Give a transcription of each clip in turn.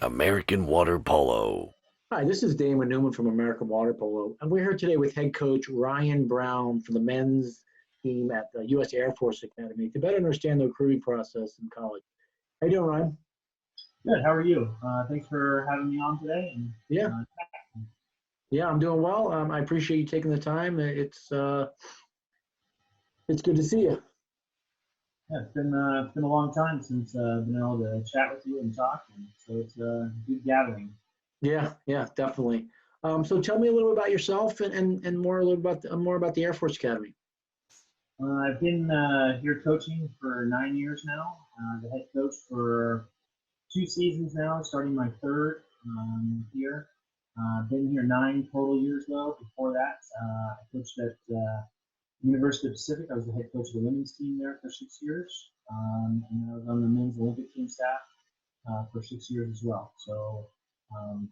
American Water Polo. Hi, this is Damon Newman from American Water Polo, and we're here today with head coach Ryan Brown from the men's team at the U.S. Air Force Academy to better understand the recruiting process in college. How you doing, Ryan? Good. How are you? Thanks for having me on today. And Yeah, uh, yeah, I'm doing well. I appreciate you taking the time. It's good to see you. yeah, it's been a long time since been able to chat with you and talk, and so it's a good gathering. Yeah, yeah, definitely. So tell me a little bit about yourself and more a little about more about the Air Force Academy. I've been here coaching for 9 years now. The head coach for 2 seasons now, starting my third here. Been here 9 total years though. Before that, I coached at University of Pacific. I was the head coach of the women's team there for 6 years, and I was on the men's Olympic team staff for 6 years as well. So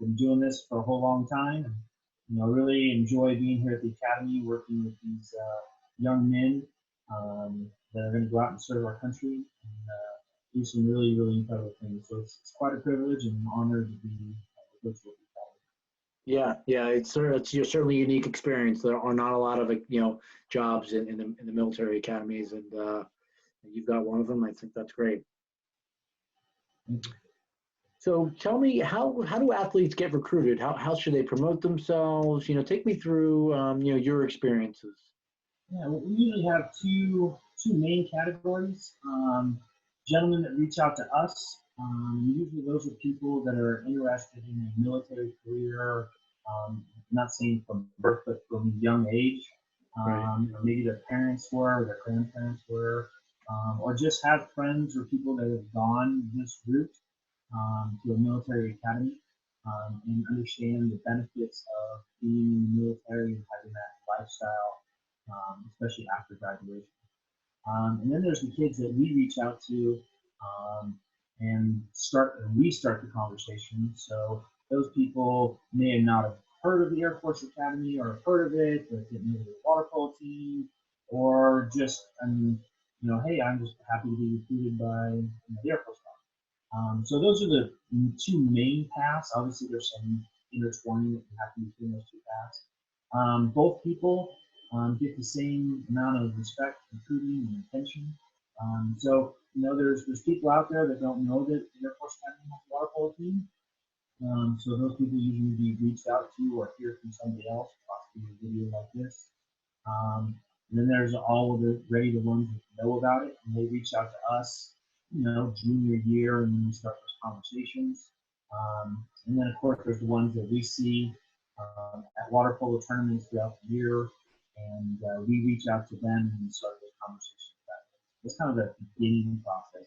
been doing this for a whole long time, and really enjoy being here at the academy, working with these young men that are going to go out and serve our country and do some really, really incredible things. So it's quite a privilege and an honor to be the coach of the academy. Yeah, yeah, it's certainly a unique experience. There are not a lot of jobs in the military academies, and you've got one of them. I think that's great. So tell me, how do athletes get recruited? How should they promote themselves? Take me through your experiences. Yeah, we usually have two main categories. Gentlemen that reach out to us. Usually those are people that are interested in a military career. Not saying from birth, but from young age. Right. Maybe their parents were, or their grandparents were, or just have friends or people that have gone this route to a military academy and understand the benefits of being in the military and having that lifestyle, especially after graduation. And then there's the kids that we reach out to um, and we start the conversation. So those people may not have heard of the Air Force Academy or have heard of it, but didn't know the water polo team, or just, hey, I'm just happy to be recruited by the Air Force. So those are the two main paths. Obviously, there's some intertwining that can happen between those two paths. Both people get the same amount of respect, recruiting, and attention. There's people out there that don't know that the Air Force Academy has a water polo team. So those people usually be reached out to or hear from somebody else, possibly a video like this. And then there's all of the ones that know about it, and they reach out to us, junior year, and then we start those conversations. And then, of course, there's the ones that we see at water polo tournaments throughout the year, and we reach out to them and start those conversations. That's kind of the beginning process.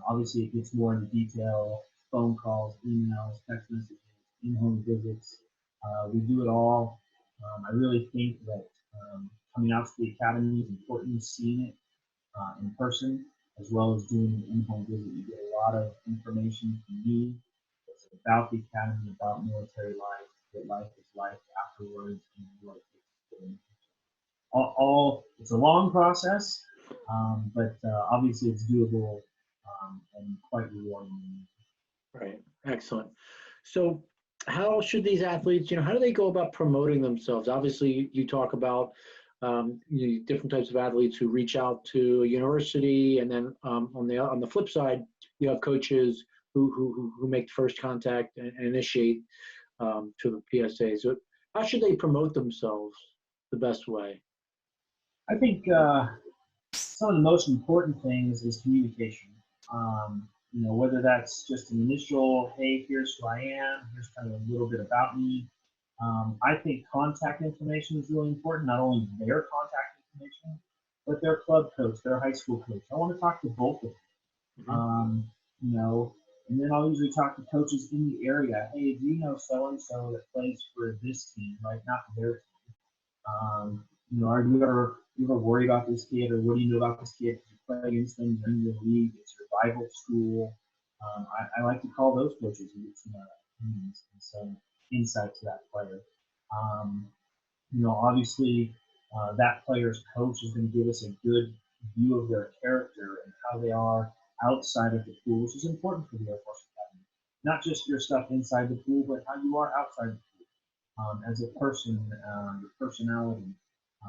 Obviously, it gets more into detail: phone calls, emails, text messages, in-home visits. We do it all. I really think that coming out to the academy is important, seeing it in person, as well as doing an in-home visit. You get a lot of information from me. It's about the academy, about military life, what life is like afterwards, and what it takes to do. It's a long process, but obviously it's doable and quite rewarding. Right. Excellent. So how should these athletes, how do they go about promoting themselves? Obviously, you talk about different types of athletes who reach out to a university, and then on the flip side, you have coaches who make first contact and initiate to the PSA. So how should they promote themselves the best way? I think some of the most important things is communication. Whether that's just an initial, hey, here's who I am, here's kind of a little bit about me. I think contact information is really important, not only their contact information, but their club coach, their high school coach. I want to talk to both of them. And then I'll usually talk to coaches in the area. Hey, do you know so-and-so that plays for this team, right? Not their team. Are you ever worried about this kid, or what do you know about this kid? You play against them during the league. It's your rival school. I like to call those coaches and get some opinions and some insight to that player. Obviously, that player's coach is going to give us a good view of their character and how they are outside of the pool, which is important for the Air Force Academy. Not just your stuff inside the pool, but how you are outside the pool as a person, your personality,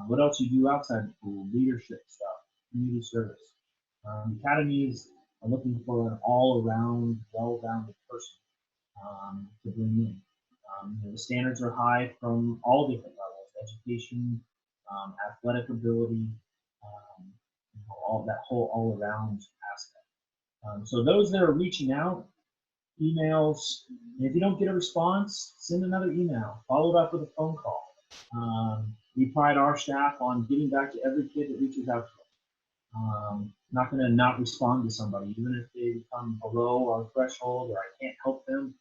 what else you do outside the pool, leadership stuff, community service. Academies are looking for an all-around, well-rounded person to bring in. The standards are high from all different levels: education, athletic ability, all that whole all-around aspect. So those that are reaching out, emails, and if you don't get a response, send another email, follow it up with a phone call. We pride our staff on getting back to every kid that reaches out to us. Not going to not respond to somebody, even if they become below our threshold or I can't help them.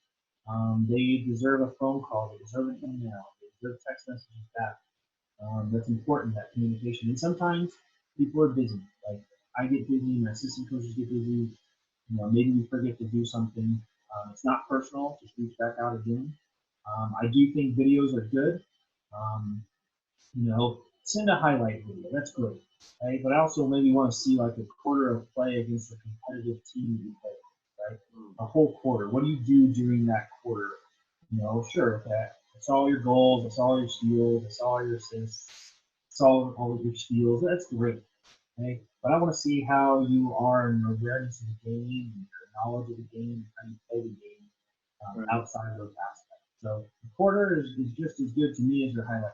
They deserve a phone call, they deserve an email, they deserve text messages back. That's important, that communication. And sometimes people are busy. Like I get busy, my assistant coaches get busy. Maybe we forget to do something. It's not personal. Just reach back out again. I do think videos are good. Send a highlight video. That's great. Right? But I also maybe want to see like a quarter of play against a competitive team that you play with, right? A whole quarter. What do you do during that quarter? Sure, okay. That's all your goals. That's all your steals. That's all your assists. That's all of your steals. That's great. Okay? But I want to see how you are in your awareness of the game, and your knowledge of the game, and how you play the game outside of those aspects. So the quarter is just as good to me as your highlight.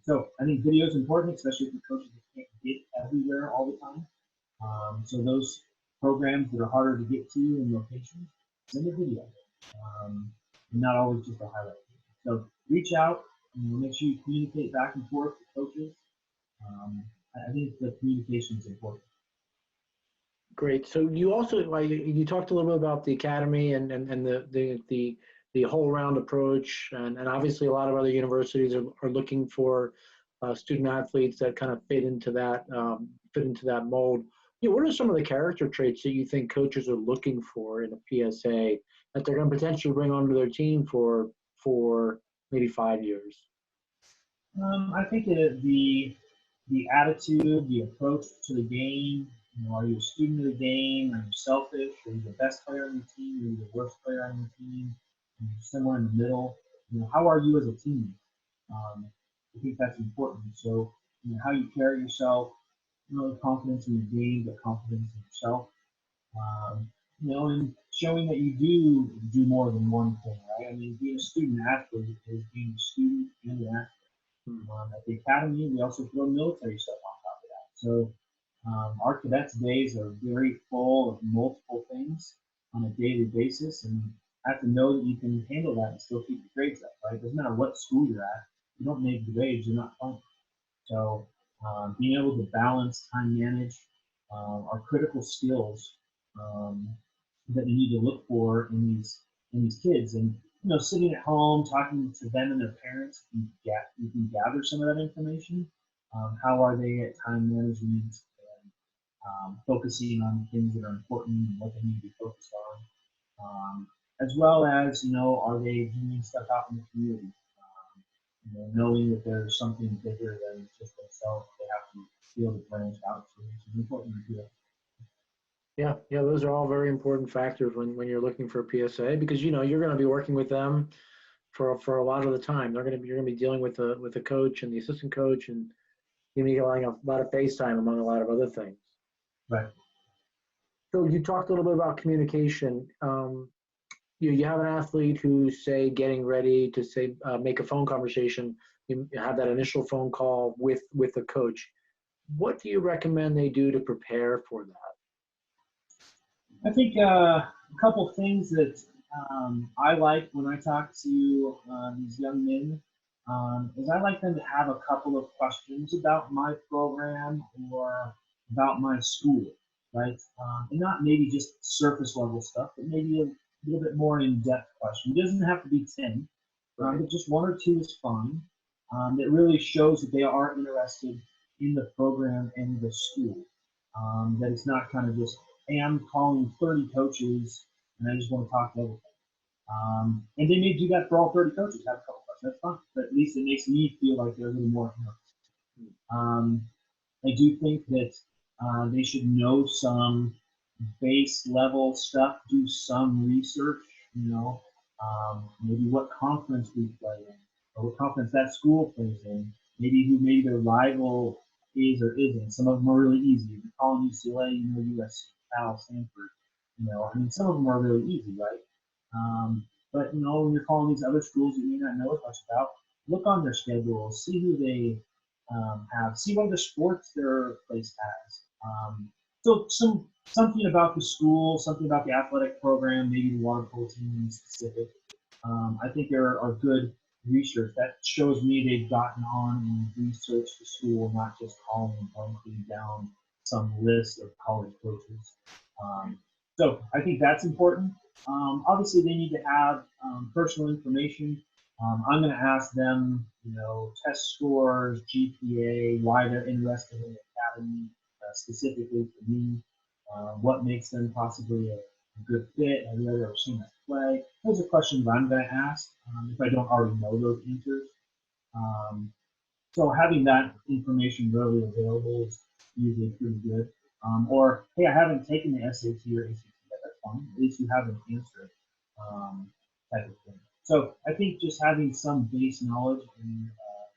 So I think video is important, especially for coaches that can't get everywhere all the time. So those programs that are harder to get to in locations, send a video, not always just a highlight. So reach out, make sure you communicate back and forth with coaches. I think the communication is important. Great. So you also you talked a little bit about the academy and the whole round approach, and obviously a lot of other universities are looking for student athletes that kind of fit into that mold. What are some of the character traits that you think coaches are looking for in a PSA that they're going to potentially bring onto their team for maybe 5 years? I think the attitude, the approach to the game. Are you a student of the game? Are you selfish? Are you the best player on the team? Are you the worst player on the team? Are you somewhere in the middle? How are you as a team? I think that's important. So, how you carry yourself, confidence in the game, but confidence in yourself. And showing that you do more than one thing, right? I mean, being a student athlete is being a student and an athlete. At the academy, we also throw military stuff on top of that. So our cadets days are very full of multiple things on a daily basis, and have to know that you can handle that and still keep your grades up, right? It doesn't matter what school you're at. If you don't make the grades, you're not playing. So being able to balance, time manage, are critical skills that you need to look for in these kids. And sitting at home, talking to them and their parents, you can gather some of that information. How are they at time management and focusing on things that are important and what they need to be focused on, as well as are they doing stuff out in the community? Knowing that there's something bigger than just themselves, they have to be able to branch out to, which is important to do. Yeah, those are all very important factors when you're looking for a PSA, because you're going to be working with them for a lot of the time. You're going to be dealing with the coach and the assistant coach, and you're getting a lot of FaceTime among a lot of other things. Right. So you talked a little bit about communication. You have an athlete who's, say, getting ready to make a phone conversation. You have that initial phone call with the coach. What do you recommend they do to prepare for that? I think a couple things that I like when I talk to these young men is I like them to have a couple of questions about my program or about my school, right? And not maybe just surface level stuff, but maybe a little bit more in-depth question. It doesn't have to be 10, but just 1 or 2 is fine. That really shows that they are interested in the program and the school. That it's not kind of just, hey, I'm calling 30 coaches and I just want to talk to everything. And they may do that for all 30 coaches, have a couple questions, that's fine. But at least it makes me feel like they're a little more interested. I do think that they should know some base level stuff, do some research, maybe what conference we play in, or what conference that school plays in, maybe their rival is or isn't. Some of them are really easy. If you're calling UCLA, USC, Cal, Stanford, some of them are really easy, right? But when you're calling these other schools you may not know as much about, look on their schedule, see who they have, see what other sports their place has. So something about the school, something about the athletic program, maybe the water polo team in specific. I think there are good research that shows me they've gotten on and researched the school, not just calling blankly down some list of college coaches. So I think that's important. Obviously, they need to have personal information. I'm going to ask them, test scores, GPA, why they're interested in the academy, specifically for me, what makes them possibly a good fit. Have you ever seen us play? Those are questions I'm going to ask if I don't already know those answers. So having that information readily available is usually pretty good. Or, hey, I haven't taken the SAT or ACT yet. That's fine. At least you have an answer, type of thing. So I think just having some base knowledge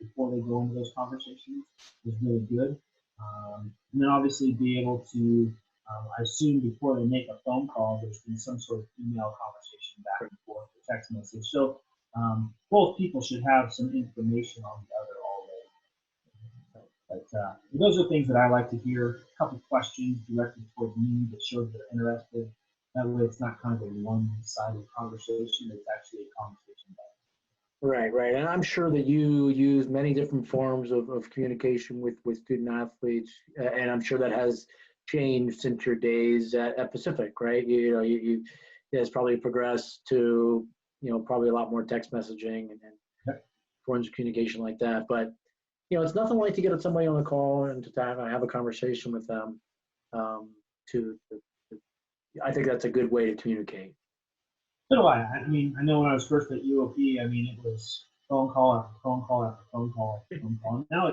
before they go into those conversations is really good. And then obviously be able to, I assume before they make a phone call, there's been some sort of email conversation back and forth, or text message. So both people should have some information on the other already. But those are things that I like to hear. A couple questions directed towards me that shows they're interested. That way, it's not kind of a one-sided conversation. It's actually a conversation. Right. And I'm sure that you use many different forms of communication with student athletes, and I'm sure that has changed since your days at Pacific, right? You has probably progressed to, probably a lot more text messaging and forms of communication like that. But, it's nothing like to get somebody on the call and to have a conversation with them. I think that's a good way to communicate. So do I. I mean, I know when I was first at UOP, it was phone call after phone call after phone call after phone call. Now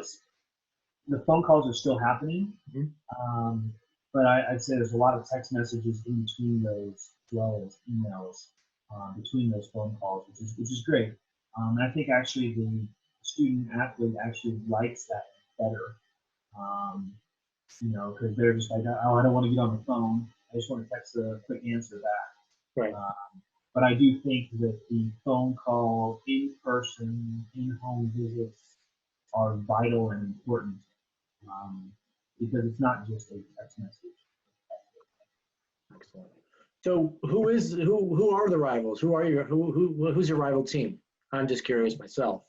the phone calls are still happening, but I'd say there's a lot of text messages in between those, as well as emails between those phone calls, which is great. And I think actually the student athlete actually likes that better, because they're just like, oh, I don't want to get on the phone. I just want to text a quick answer back. Right. But I do think that the phone call, in-person, in-home visits are vital and important, because it's not just a text message. Excellent. So who are the rivals? Who's your rival team? I'm just curious myself.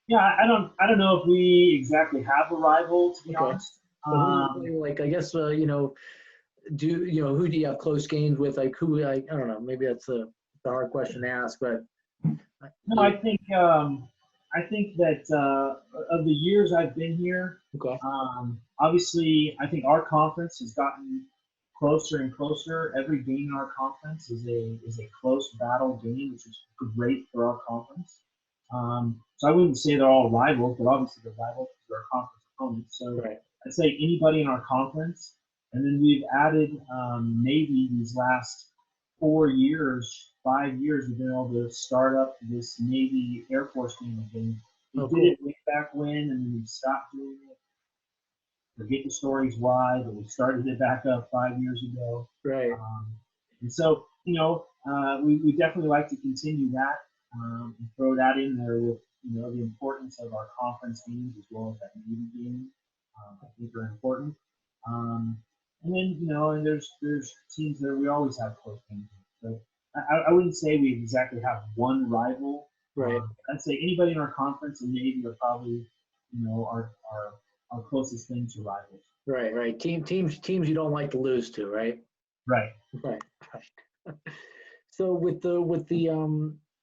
Yeah, I don't know if we exactly have a rival, to be honest. I guess who do you have close games with? Like who? I don't know. Maybe that's a hard question to ask, but no, I think that of the years I've been here, obviously I think our conference has gotten closer and closer. Every game in our conference is a close battle game, which is great for our conference. So I wouldn't say they're all rivals, but obviously they're rivals because they're conference opponents. So I'd say anybody in our conference, and then we've added Navy these last 4 years, 5 years. We've been able to start up this Navy Air Force game again. We did it way back when, and then we stopped doing it. Forget the stories why, but we started it back up 5 years ago. Right. And so, we definitely like to continue that and throw that in there with, the importance of our conference games as well as that Navy game. I think are important. And then, and there's teams that we always have close games with. So I wouldn't say we exactly have one rival. Right. I'd say anybody in our conference and Navy are probably, our closest thing to rivals. Right. Teams you don't like to lose to, right? Right. So with the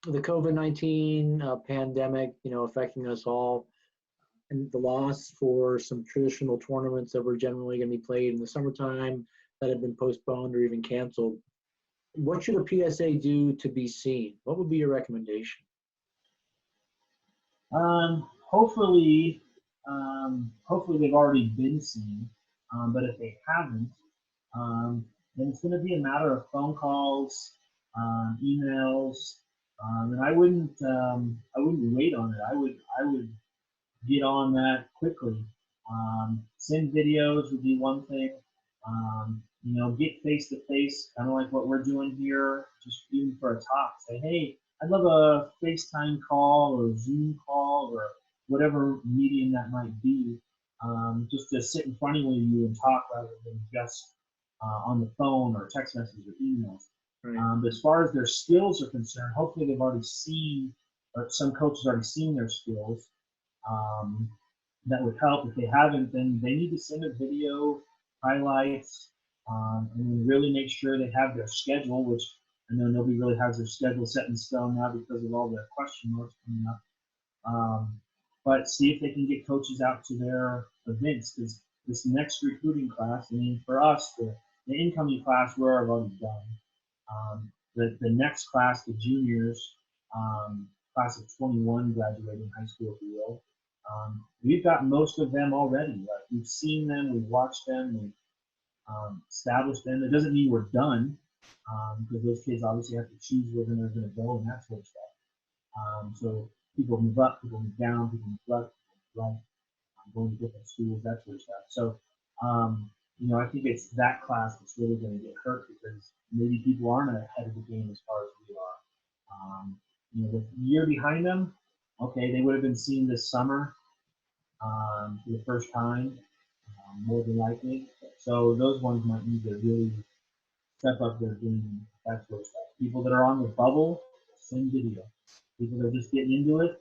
COVID-19 pandemic, affecting us all, and the loss for some traditional tournaments that were generally going to be played in the summertime that have been postponed or even canceled, what should a PSA do to be seen? What would be your recommendation? Hopefully they've already been seen, but if they haven't, then it's going to be a matter of phone calls, emails, and I wouldn't wait on it. I would get on that quickly. Send videos would be one thing. Get face to face, kind of like what we're doing here, just even for a talk. Say, hey, I'd love a FaceTime call or a Zoom call or whatever medium that might be, just to sit in front of you and talk rather than just on the phone or text messages or emails. Right. But as far as their skills are concerned, hopefully they've already seen, or some coaches already seen their skills. Um, that would help. If they haven't, then they need to send a video, highlights, and then really make sure they have their schedule, which I know nobody really has their schedule set in stone now because of all the question marks coming up. But see if they can get coaches out to their events, because this next recruiting class, I mean, for us, the incoming class we're already done. The next class, the juniors, class of 21 graduating high school, if you will, we've got most of them already. Like, we've seen them, we've watched them, we've established them. It doesn't mean we're done, because those kids obviously have to choose where they're going to go and that sort of stuff. So people move up, people move down, people move left, people move right, going to different schools, that sort of stuff. So, I think it's that class that's really going to get hurt because maybe people aren't ahead of the game as far as we are. The year behind them, okay, they would have been seen this summer for the first time, more than likely. So those ones might need to really step up their game, that sort of stuff. People that are on the bubble, send video. People that are just getting into it,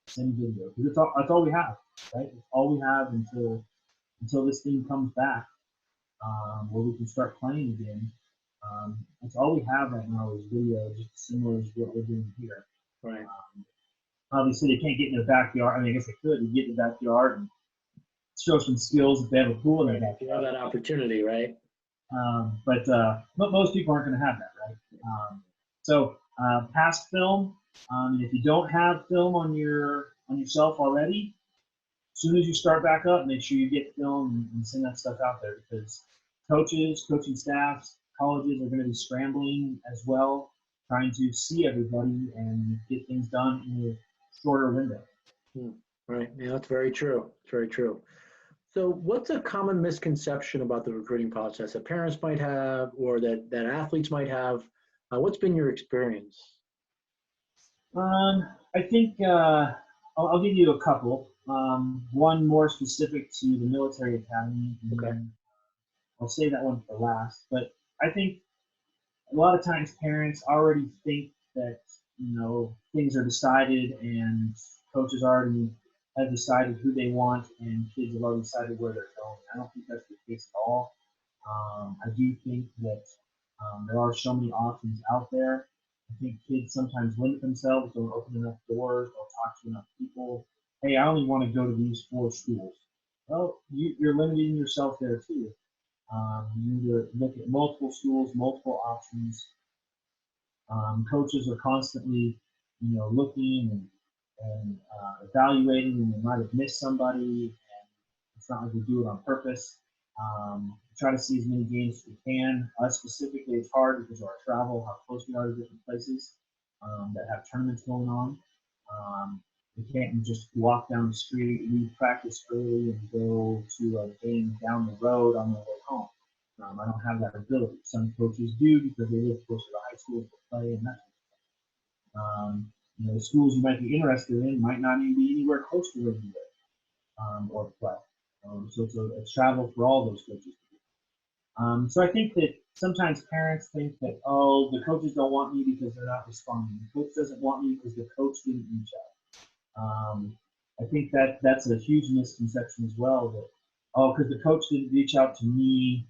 send video. Because that's all we have, right? It's all we have until this thing comes back, where we can start playing again. That's all we have right now is video, just similar as what we're doing here. Right. Obviously, they can't get in their backyard. I mean, I guess they could. They get in the backyard and show some skills if they have a pool in their If you have backyard. that opportunity, right? But most people aren't going to have that, right? So past film. If you don't have film on yourself already, as soon as you start back up, make sure you get film and send that stuff out there, because coaches, coaching staffs, colleges are going to be scrambling as well, trying to see everybody and get things done in a shorter window. Right. Yeah, that's very true. It's very true. So what's a common misconception about the recruiting process that parents might have or that athletes might have? What's been your experience? I think I'll give you a couple. One more specific to the military academy, and Okay. then I'll save that one for last. But I think a lot of times parents already think that things are decided and coaches already have decided who they want and kids have already decided where they're going. I don't think that's the case at all. I do think that there are so many options out there. I think kids sometimes limit themselves, don't open enough doors, don't talk to enough people. Hey, I only want to go to these 4 schools. Well, you're limiting yourself there too. You need to look at multiple schools, multiple options. Coaches are constantly, looking and evaluating, and they might have missed somebody, and it's not like we do it on purpose. Try to see as many games as we can. Us specifically, it's hard because of our travel, how close we are to different places that have tournaments going on. We can't just walk down the street, leave practice early, and go to a game down the road on the way home. I don't have that ability. Some coaches do because they live close to the high school to play, and that. The schools you might be interested in might not even be anywhere close to where you live or play. So it's a travel for all those coaches. So I think that sometimes parents think that, oh, the coaches don't want me because they're not responding. The coach doesn't want me because the coach didn't reach out. I think that's a huge misconception as well, that, oh, because the coach didn't reach out to me,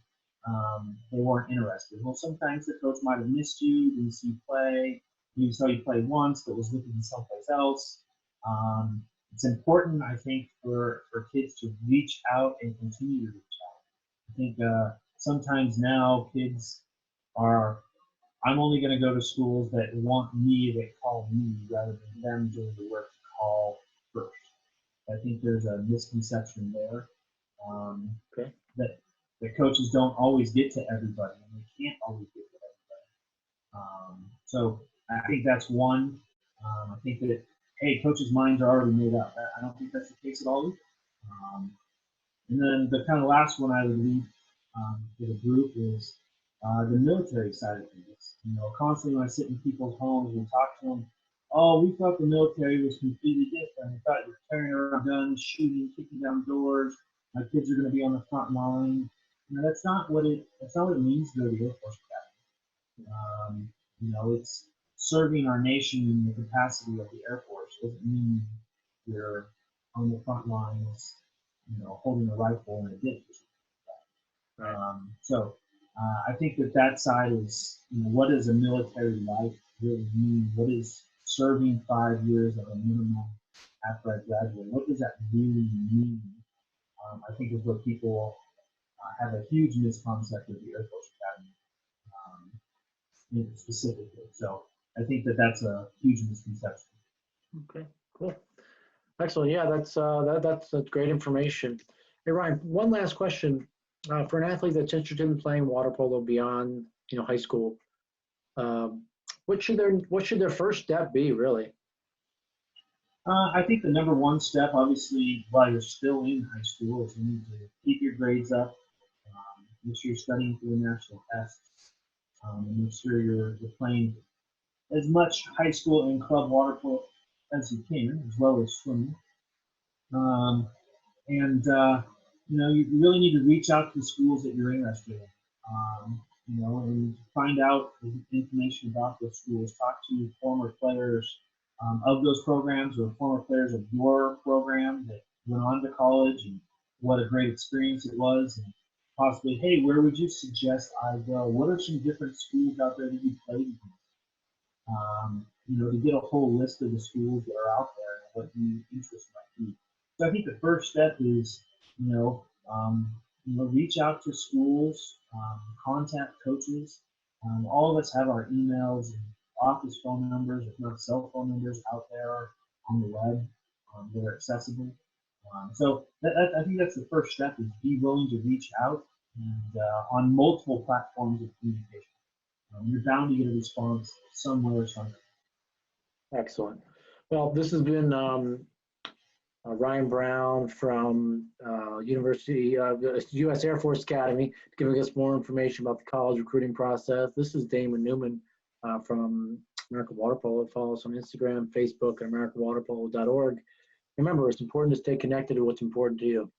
they weren't interested. Well, sometimes the coach might have missed you, didn't see you play, maybe saw you play once but was looking someplace else. It's important, I think, for kids to reach out and continue to reach out. I think sometimes now kids are, I'm only going to go to schools that want me, that call me, rather than them doing the work to call first. I think there's a misconception there, Okay. that the coaches don't always get to everybody, and they So I think that's one. I think that, hey, coaches' minds are already made up. I don't think that's the case at all. And then the kind of last one I would leave for the group is the military side of things. Constantly when I sit in people's homes and talk to them, oh, we thought the military was completely different. We thought you're carrying around guns, shooting, kicking down doors. My kids are going to be on the front line. That's not what it. That's not what it means to go to the Air Force Academy. It's serving our nation in the capacity of the Air Force. Doesn't mean you're on the front lines, holding a rifle in a ditch. Right. I think that side is, what does a military life really mean? What is serving 5 years at a minimum after I graduate? What does that really mean? I think is where people have a huge misconception of the Air Force Academy specifically. So I think that's a huge misconception. Okay, cool. Excellent. Yeah, that's great information. Hey, Ryan, one last question. For an athlete that's interested in playing water polo beyond, high school, what should their first step be, really? I think the number one step, obviously, while you're still in high school, is you need to keep your grades up, make sure you're studying for the national tests, and make sure you're playing as much high school and club water polo as you can, as well as swimming. You really need to reach out to the schools that you're interested in. And find out information about those schools. Talk to former players of those programs or former players of your program that went on to college and what a great experience it was. And possibly, hey, where would you suggest I go? What are some different schools out there that you played against? To get a whole list of the schools that are out there and what your interest might be. So I think the first step is, reach out to schools, contact coaches. All of us have our emails and office phone numbers, if not cell phone numbers, out there on the web that are accessible. I think that's the first step: is be willing to reach out and on multiple platforms of communication. You're bound to get a response somewhere or something. Excellent. Well, this has been Ryan Brown from the U.S. Air Force Academy, giving us more information about the college recruiting process. This is Damon Newman from American Water Polo. Follow us on Instagram, Facebook, and AmericanWaterPolo.org. Remember, it's important to stay connected to what's important to you.